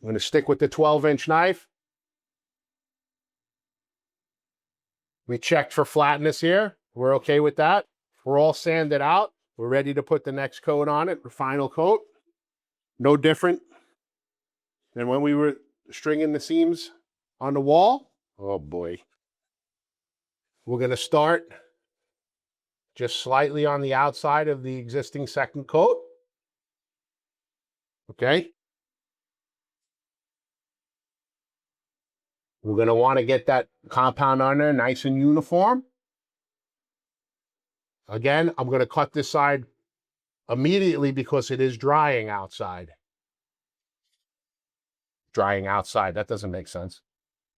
I'm going to stick with the 12-inch knife. We checked for flatness here. We're okay with that. We're all sanded out. We're ready to put the next coat on it, the final coat. No different than when we were stringing the seams on the wall. Oh boy. We're going to start just slightly on the outside of the existing second coat. Okay. We're going to want to get that compound on there nice and uniform. Again, I'm going to cut this side immediately because it is drying outside. Drying outside, that doesn't make sense.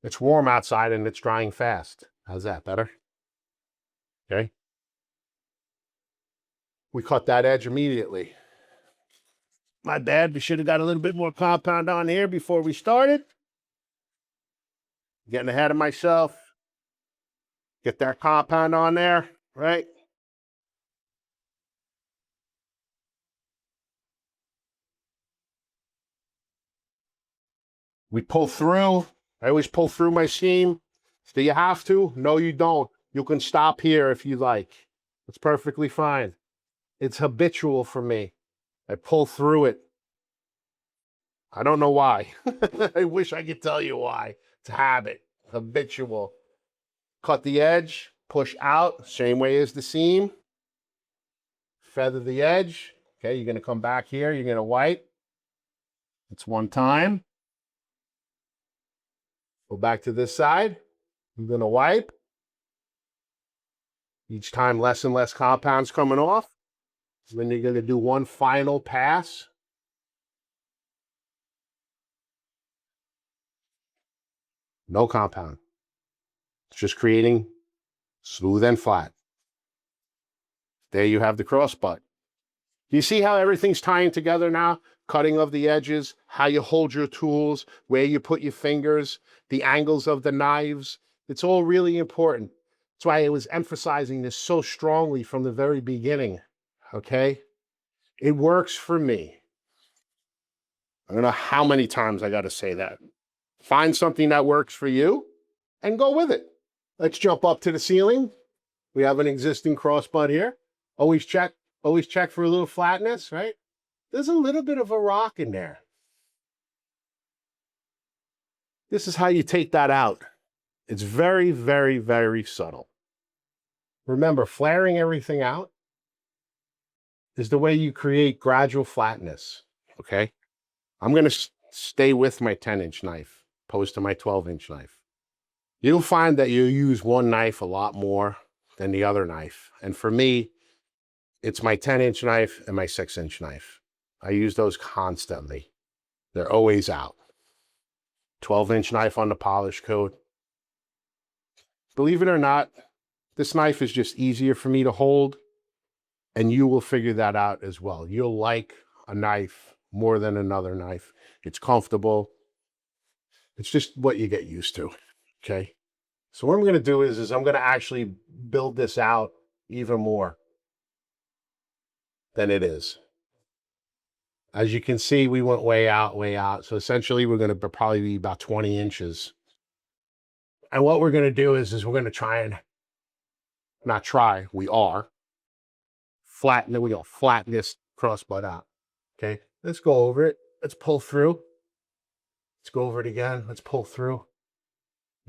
It's warm outside and it's drying fast. How's that, better? Okay. We cut that edge immediately. My bad, we should have got a little bit more compound on here before we started. Getting ahead of myself. Get that compound on there, right? We pull through. I always pull through my seam. Do you have to? No, you don't. You can stop here if you like. It's perfectly fine. It's habitual for me. I pull through it. I don't know why. I wish I could tell you why. It's habit, habitual. Cut the edge, push out, same way as the seam. Feather the edge. Okay, you're going to come back here. You're going to wipe. That's one time. Go back to this side. I'm going to wipe. Each time less and less compounds coming off. Then you're going to do one final pass. No compound. It's just creating smooth and flat. There you have the cross butt. Do you see how everything's tying together now? Cutting of the edges, how you hold your tools, where you put your fingers, the angles of the knives. It's all really important. That's why I was emphasizing this so strongly from the very beginning, okay? It works for me. I don't know how many times I got to say that. Find something that works for you and go with it. Let's jump up to the ceiling. We have an existing cross butt here. Always check for a little flatness, right? There's a little bit of a rock in there. This is how you take that out. It's very, very, very subtle. Remember, flaring everything out is the way you create gradual flatness, okay? I'm going to stay with my 10-inch knife, opposed to my 12-inch knife. You'll find that you use one knife a lot more than the other knife. And for me, it's my 10-inch knife and my 6-inch knife. I use those constantly. They're always out. 12-inch knife on the polish coat. Believe it or not, this knife is just easier for me to hold, and you will figure that out as well. You'll like a knife more than another knife. It's comfortable. It's just what you get used to, okay? So what I'm going to do is I'm going to actually build this out even more than it is. As you can see, we went way out, way out. So essentially, we're going to probably be about 20 inches. And what we're going to do is we're going to try and, not try, we are, flatten this cross butt out, okay? Let's go over it. Let's pull through. Let's go over it again. Let's pull through,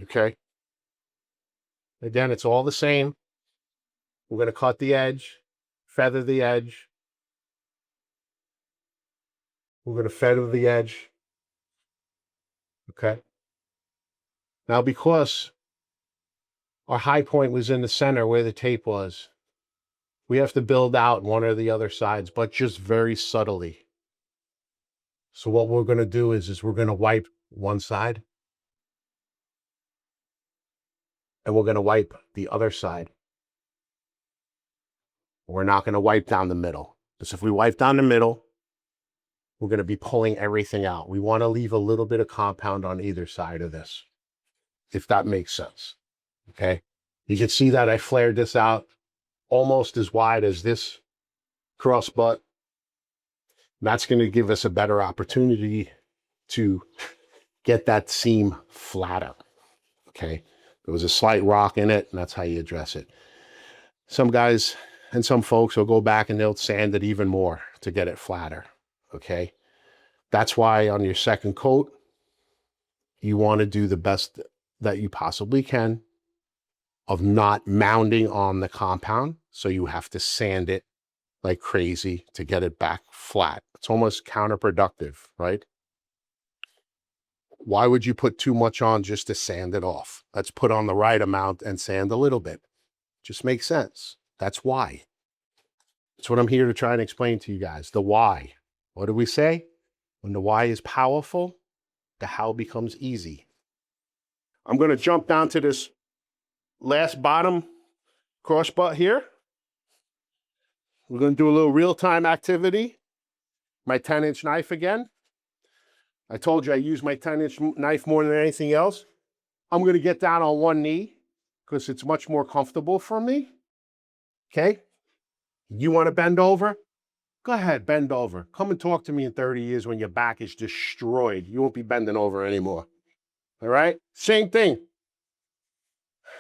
okay? Again, it's all the same. We're going to cut the edge, feather the edge. We're going to feather the edge, okay? Now, because our high point was in the center where the tape was, we have to build out one or the other sides, but just very subtly. So what we're going to do is we're going to wipe one side, and we're going to wipe the other side. We're not going to wipe down the middle, because if we wipe down the middle, we're going to be pulling everything out. We want to leave a little bit of compound on either side of this, if that makes sense, okay? You can see that I flared this out almost as wide as this cross butt. That's going to give us a better opportunity to get that seam flatter, okay? There was a slight rock in it, and that's how you address it. Some guys and some folks will go back and they'll sand it even more to get it flatter, okay? That's why on your second coat, you want to do the best that you possibly can of not mounding on the compound. So you have to sand it like crazy to get it back flat. It's almost counterproductive, right? Why would you put too much on just to sand it off? Let's put on the right amount and sand a little bit. Just makes sense. That's why. That's what I'm here to try and explain to you guys. The why. What do we say? When the why is powerful, the how becomes easy. I'm going to jump down to this last bottom cross butt here. We're going to do a little real-time activity. My 10-inch knife again. I told you I use my 10-inch knife more than anything else. I'm going to get down on one knee because it's much more comfortable for me. Okay? You want to bend over? Go ahead, bend over. Come and talk to me in 30 years when your back is destroyed. You won't be bending over anymore. All right? Same thing.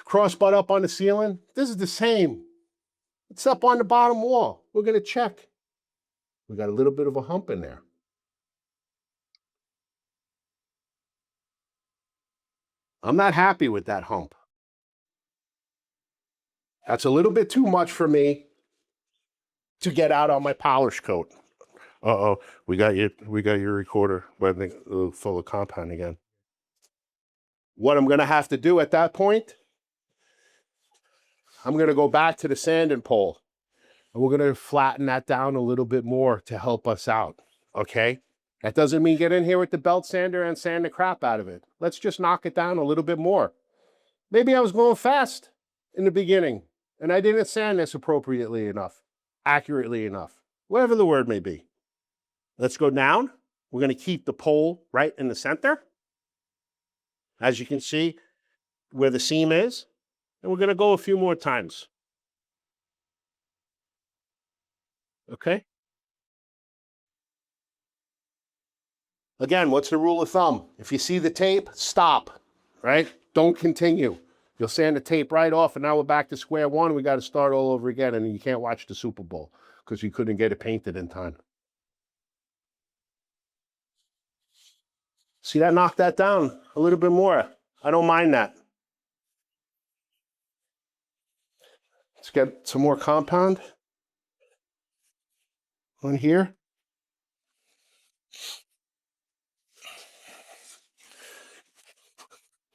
Cross butt up on the ceiling. This is the same. It's up on the bottom wall. We're going to check. We got a little bit of a hump in there. I'm not happy with that hump. That's a little bit too much for me to get out on my polish coat. Uh-oh, we got your recorder full of compound again. What I'm going to have to do at that point, I'm going to go back to the sanding pole. And we're going to flatten that down a little bit more to help us out, okay? That doesn't mean get in here with the belt sander and sand the crap out of it. Let's just knock it down a little bit more. Maybe I was going fast in the beginning, and I didn't sand this appropriately enough, accurately enough, whatever the word may be. Let's go down. We're going to keep the pole right in the center, as you can see where the seam is, and we're going to go a few more times. Okay? Again, what's the rule of thumb? If you see the tape, stop, right? Don't continue. You'll sand the tape right off, and now we're back to square one. We got to start all over again, and you can't watch the Super Bowl because you couldn't get it painted in time. See that? Knock that down a little bit more. I don't mind that. Let's get some more compound on here.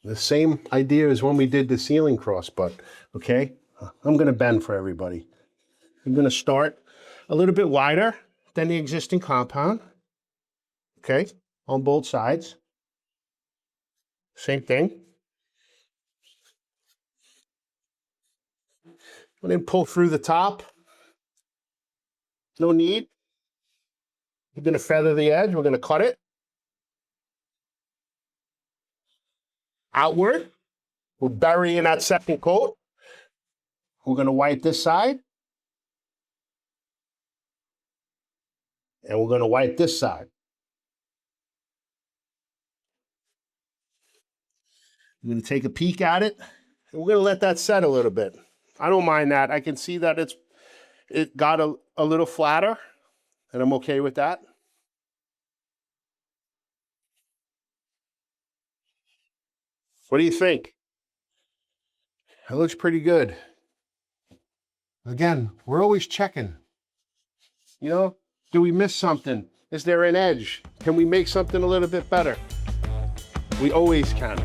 The same idea as when we did the ceiling cross butt, okay? I'm going to bend for everybody. I'm going to start a little bit wider than the existing compound, okay, on both sides. Same thing. And then pull through the top. No need. We're going to feather the edge. We're going to cut it outward. We'll bury in that second coat. We're going to wipe this side. And we're going to wipe this side. I'm going to take a peek at it. And we're going to let that set a little bit. I don't mind that. I can see that it got a little flatter, and I'm okay with that. What do you think? It looks pretty good. Again, we're always checking. You know, do we miss something? Is there an edge? Can we make something a little bit better? We always can.